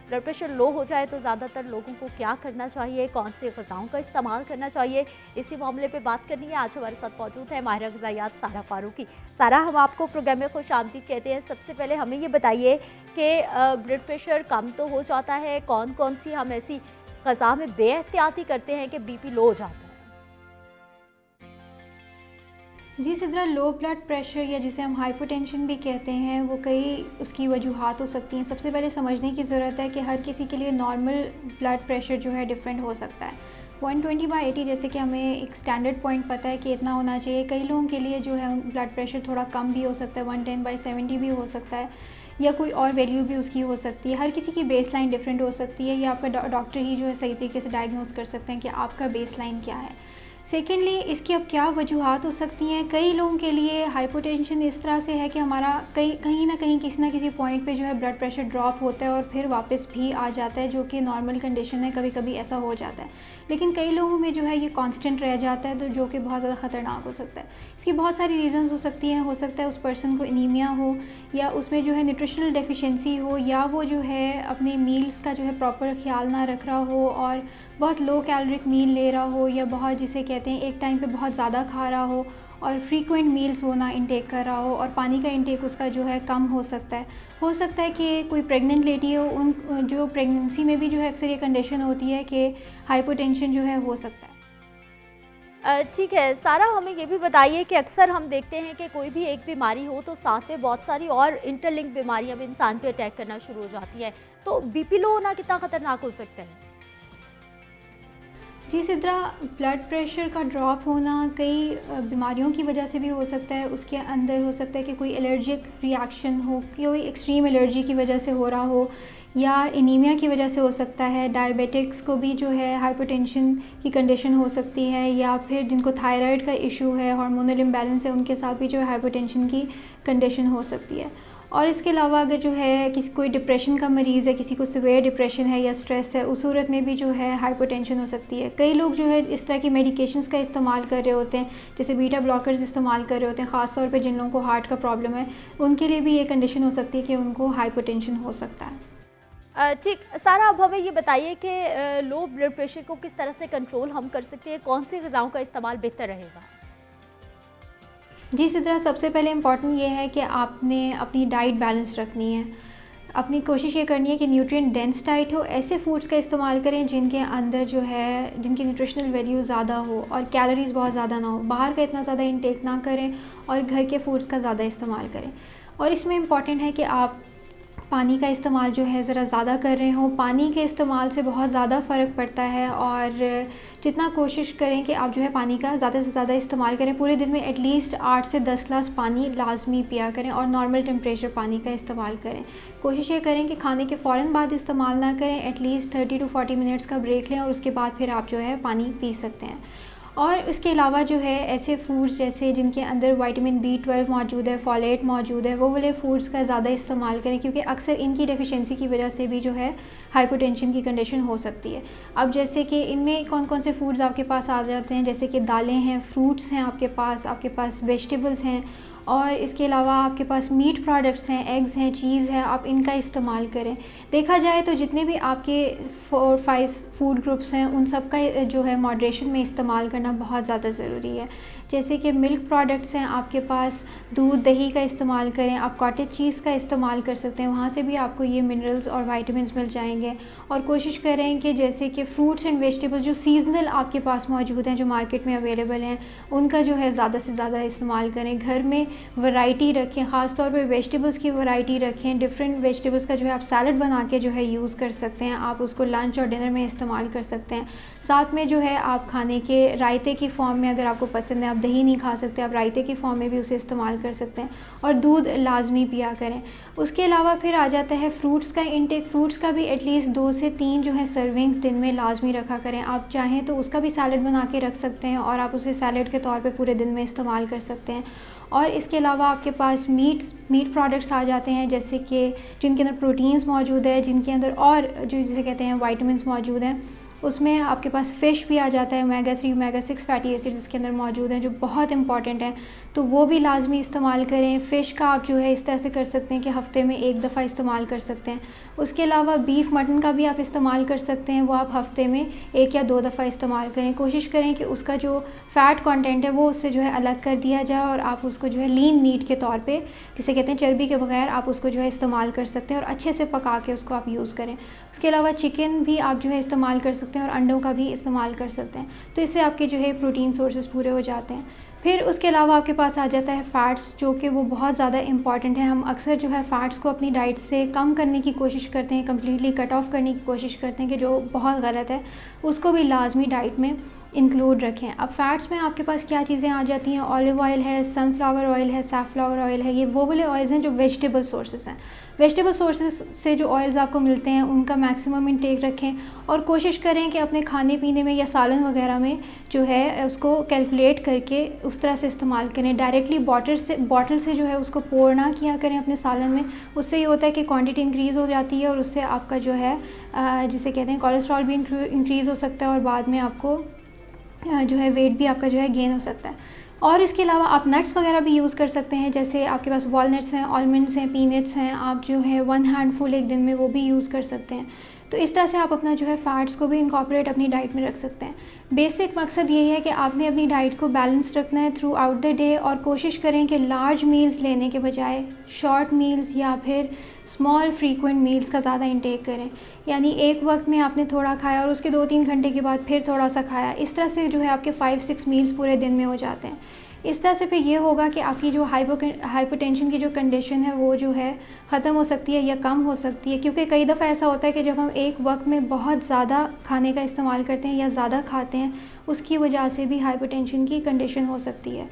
Blood pressure low हो जाए तो ज़्यादातर लोगों को क्या करना चाहिए, कौन सी ग़िज़ाओं का इस्तेमाल करना चाहिए, इसी मामले पे बात करनी है। आज हमारे साथ मौजूद है माहिरा ग़िज़ायात सारा फारूकी। सारा, हम आपको प्रोग्राम में खुशामदीद कहते हैं। सबसे पहले हमें ये बताइए कि ब्लड प्रेशर कम तो हो जाता है, कौन कौन सी हम ऐसी ग़िज़ा में बेएहतियाती करते हैं कि बीपी लो हो जाता है? जी सिद्रा, लो ब्लड प्रेशर या जिसे हम हाइपोटेंशन भी कहते हैं, वो कई उसकी वजूहात हो सकती हैं। सबसे पहले समझने की ज़रूरत है कि हर किसी के लिए नॉर्मल ब्लड प्रेशर जो है डिफरेंट हो सकता है। 120/80 जैसे कि हमें एक स्टैंडर्ड पॉइंट पता है कि इतना होना चाहिए। कई लोगों के लिए जो है ब्लड प्रेशर थोड़ा कम भी हो सकता है, 110/70 भी हो सकता है, या कोई और वैल्यू भी उसकी हो सकती है। हर किसी की बेसलाइन डिफरेंट हो सकती है, या आपका डॉक्टर ही जो है सही तरीके से डायग्नोस कर सकते हैं कि आपका बेसलाइन क्या है। सेकेंडली, इसकी अब क्या वजूहात हो सकती हैं। कई लोगों के लिए हाइपोटेंशन इस तरह से है कि हमारा कहीं ना कहीं किसी ना किसी पॉइंट पे जो है ब्लड प्रेशर ड्रॉप होता है और फिर वापस भी आ जाता है, जो कि नॉर्मल कंडीशन है। कभी कभी ऐसा हो जाता है, लेकिन कई लोगों में जो है ये कांस्टेंट रह जाता है, तो जो कि बहुत ज़्यादा ख़तरनाक हो सकता है। इसकी बहुत सारी रीज़न्स हो सकती हैं। हो सकता है उस पर्सन को एनीमिया हो, या उसमें जो है न्यूट्रिशनल डेफिशिएंसी हो, या वो जो है अपने मील्स का जो है प्रॉपर ख्याल ना रख रहा हो और बहुत लो कैलोरिक मील ले रहा हो, या बहुत जिसे कहते हैं एक टाइम पे बहुत ज़्यादा खा रहा हो और फ्रीक्वेंट मील्स वो ना इंटेक कर रहा हो, और पानी का इंटेक उसका जो है कम हो सकता है। हो सकता है कि कोई प्रेग्नेंट लेडी हो, उन जो प्रेगनेंसी में भी जो है अक्सर ये कंडीशन होती है कि हाइपोटेंशन जो है हो सकता है। ठीक है सारा, हमें ये भी बताइए कि अक्सर हम देखते हैं कि कोई भी एक बीमारी हो तो साथ में बहुत सारी और इंटरलिंक बीमारियां भी इंसान पे अटैक करना शुरू हो जाती हैं, तो बीपी लो होना कितना ख़तरनाक हो सकता है? जी सिद्रा, ब्लड प्रेशर का ड्रॉप होना कई बीमारियों की वजह से भी हो सकता है। उसके अंदर हो सकता है कि कोई एलर्जिक रिएक्शन हो, कोई एक्सट्रीम एलर्जी की वजह से हो रहा हो, या एनीमिया की वजह से हो सकता है। डायबिटिक्स को भी जो है हाइपरटेंशन की कंडीशन हो सकती है, या फिर जिनको थायराइड का इशू है, हार्मोनल इम्बैलेंस है, उनके साथ भी जो है हाइपरटेंशन की कंडीशन हो सकती है। और इसके अलावा अगर जो है किसी कोई डिप्रेशन का मरीज़ है, किसी को सीवियर डिप्रेशन है या स्ट्रेस है, उस सूरत में भी जो है हाइपरटेंशन हो सकती है। कई लोग जो है इस तरह की मेडिकेशंस का इस्तेमाल कर रहे होते हैं, जैसे बीटा ब्लॉकर्स इस्तेमाल कर रहे होते हैं, ख़ास तौर पे जिन लोगों को हार्ट का प्रॉब्लम है, उनके लिए भी ये कंडीशन हो सकती है कि उनको हाइपरटेंशन हो सकता है। ठीक सारा, अब हमें ये बताइए कि लो ब्लड प्रेशर को किस तरह से कंट्रोल हम कर सकते हैं, कौन सी ग़िज़ाओं का इस्तेमाल बेहतर रहेगा? जी सिद्रा, सबसे पहले इम्पॉर्टेंट ये है कि आपने अपनी डाइट बैलेंस रखनी है। अपनी कोशिश ये करनी है कि न्यूट्रिएंट डेंस डाइट हो। ऐसे फूड्स का इस्तेमाल करें जिनके अंदर जो है जिनकी न्यूट्रिशनल वैल्यू ज़्यादा हो और कैलोरीज़ बहुत ज़्यादा ना हो। बाहर का इतना ज़्यादा इंटेक ना करें और घर के फूड्स का ज़्यादा इस्तेमाल करें। और इसमें इम्पॉर्टेंट है कि आप पानी का इस्तेमाल जो है ज़रा ज़्यादा कर रहे हों। पानी के इस्तेमाल से बहुत ज़्यादा फ़र्क पड़ता है, और जितना कोशिश करें कि आप जो है पानी का ज़्यादा से ज़्यादा इस्तेमाल करें। पूरे दिन में एटलीस्ट 8 से 10 ग्लास पानी लाजमी पिया करें, और नॉर्मल टेम्परेचर पानी का इस्तेमाल करें। कोशिश ये करें कि खाने के फ़ौरन बाद इस्तेमाल ना करें, एटलीस्ट 30 to 40 मिनट्स का ब्रेक लें और उसके बाद फिर आप जो है पानी पी सकते हैं। और उसके अलावा जो है ऐसे फूड्स जैसे जिनके अंदर विटामिन B12 मौजूद है, फॉलेट मौजूद है, वो वाले फूड्स का ज़्यादा इस्तेमाल करें, क्योंकि अक्सर इनकी डेफिशिएंसी की वजह से भी जो है हाइपोटेंशन की कंडीशन हो सकती है। अब जैसे कि इनमें कौन कौन से फूड्स आपके पास आ जाते हैं, जैसे कि दालें हैं, फ्रूट्स हैं, आपके पास वेजिटेबल्स हैं, और इसके अलावा आपके पास मीट प्रोडक्ट्स हैं, एग्स हैं, चीज़ है, आप इनका इस्तेमाल करें। देखा जाए तो जितने भी आपके 4-5 फूड ग्रुप्स हैं, उन सब का जो है मॉडरेशन में इस्तेमाल करना बहुत ज़्यादा ज़रूरी है। जैसे कि मिल्क प्रोडक्ट्स हैं, आपके पास दूध दही का इस्तेमाल करें। आप कॉटेज चीज़ का इस्तेमाल कर सकते हैं, वहाँ से भी आपको ये मिनरल्स और विटामिन्स मिल जाएंगे। और कोशिश करें कि जैसे कि फ्रूट्स एंड वेजिटेबल्स जो सीजनल आपके पास मौजूद हैं, जो मार्केट में अवेलेबल हैं, उनका जो है ज़्यादा से ज़्यादा इस्तेमाल करें। घर में वैरायटी रखें, ख़ास तौर पे वेजिटेबल्स की वैरायटी रखें। डिफरेंट वेजिटेबल्स का जो है आप सैलड बना के जो है यूज़ कर सकते हैं। आप उसको लंच और डिनर में इस्तेमाल कर सकते हैं। साथ में जो है आप खाने के रायते की फॉर्म में, अगर आपको पसंद है, आप दही नहीं खा सकते, आप रायते की फॉर्म में भी उसे इस्तेमाल कर सकते हैं। और दूध लाजमी पिया करें। उसके अलावा फिर आ जाता है फ्रूट्स का इंटेक। फ्रूट्स का भी एटलीस्ट 2 से 3 जो है सर्विंग्स दिन में लाजमी रखा करें। आप चाहें तो उसका भी सैलड बना के रख सकते हैं, और आप उसे सैलड के तौर पे पूरे दिन में इस्तेमाल कर सकते हैं। और इसके अलावा आपके पास मीट प्रोडक्ट्स आ जाते हैं, जैसे कि जिनके अंदर प्रोटीन्स मौजूद है, जिनके अंदर और जो जिसे कहते हैं विटामिन्स मौजूद हैं। उसमें आपके पास फ़िश भी आ जाता है, ओमेगा 3 ओमेगा 6 फैटी एसिड्स इसके अंदर मौजूद हैं, जो बहुत इंपॉर्टेंट हैं, तो वो भी लाजमी इस्तेमाल करें। फ़िश का आप जो है इस तरह से कर सकते हैं कि हफ़्ते में 1 दफ़ा इस्तेमाल कर सकते हैं। उसके अलावा बीफ मटन का भी आप इस्तेमाल कर सकते हैं, वो आप हफ्ते में 1 या 2 दफ़ा इस्तेमाल करें। कोशिश करें कि उसका जो फ़ैट कंटेंट है वो उससे जो है अलग कर दिया जाए और आप उसको जो है लीन मीट के तौर पे, जिसे कहते हैं चर्बी के बगैर, आप उसको जो है इस्तेमाल कर सकते हैं और अच्छे से पका के उसको आप यूज़ करें। उसके अलावा चिकन भी आप जो है इस्तेमाल कर सकते हैं और अंडों का भी इस्तेमाल कर सकते हैं, तो इससे आपके जो है प्रोटीन सोर्सेज पूरे हो जाते हैं। फिर उसके अलावा आपके पास आ जाता है फ़ैट्स, जो कि वो बहुत ज़्यादा इंपॉर्टेंट है। हम अक्सर जो है फ़ैट्स को अपनी डाइट से कम करने की कोशिश करते हैं, कम्प्लीटली कट ऑफ़ करने की कोशिश करते हैं, कि जो बहुत गलत है, उसको भी लाजमी डाइट में इंक्लूड रखें। अब फ़ैट्स में आपके पास क्या चीज़ें आ जाती हैं, ऑलिव ऑयल है, सनफ्लावर ऑयल है, सैफ़्लॉवर ऑयल है, ये वो वाले ऑयल्स हैं जो वेजिटेबल सोर्सेस हैं। वेजिटेबल सोर्सेज से जो ऑयल्स आपको मिलते हैं उनका मैक्सिमम इंटेक रखें और कोशिश करें कि अपने खाने पीने में या सालन वगैरह में जो है उसको कैलकुलेट करके उस तरह से इस्तेमाल करें। डायरेक्टली बॉटल से जो है उसको पोर ना किया करें अपने सालन में। उससे ये होता है कि क्वांटिटी इंक्रीज़ हो जाती है और उससे आपका जो है जिसे कहते हैं कोलेस्ट्रॉल भी इंक्रीज़ हो सकता है और बाद में आपको जो है वेट भी आपका जो है गेन हो सकता है। और इसके अलावा आप नट्स वगैरह भी यूज़ कर सकते हैं, जैसे आपके पास वॉलनट्स हैं, आलमंड्स हैं, पीनट्स हैं, आप जो है 1 हैंडफुल एक दिन में वो भी यूज़ कर सकते हैं। तो इस तरह से आप अपना जो है फ़ैट्स को भी इनकॉर्पोरेट अपनी डाइट में रख सकते हैं। बेसिक मकसद यही है कि आपने अपनी डाइट को बैलेंस रखना है थ्रू आउट द डे और कोशिश करें कि लार्ज मील्स लेने के बजाय शॉर्ट मील्स या फिर स्मॉल फ्रीक्वेंट मील्स का ज़्यादा इंटेक करें। यानी एक वक्त में आपने थोड़ा खाया और उसके 2-3 घंटे के बाद फिर थोड़ा सा खाया, इस तरह से जो है आपके 5-6 मील्स पूरे दिन में हो जाते हैं। इस तरह से फिर ये होगा कि आपकी जो हाइपरटेंशन की जो कंडीशन है वो जो है ख़त्म हो सकती है या कम हो सकती है, क्योंकि कई दफ़ा ऐसा होता है कि जब हम एक वक्त में बहुत ज़्यादा खाने का इस्तेमाल करते हैं या ज़्यादा खाते हैं, उसकी वजह से भी हाइपरटेंशन की कंडीशन हो सकती है।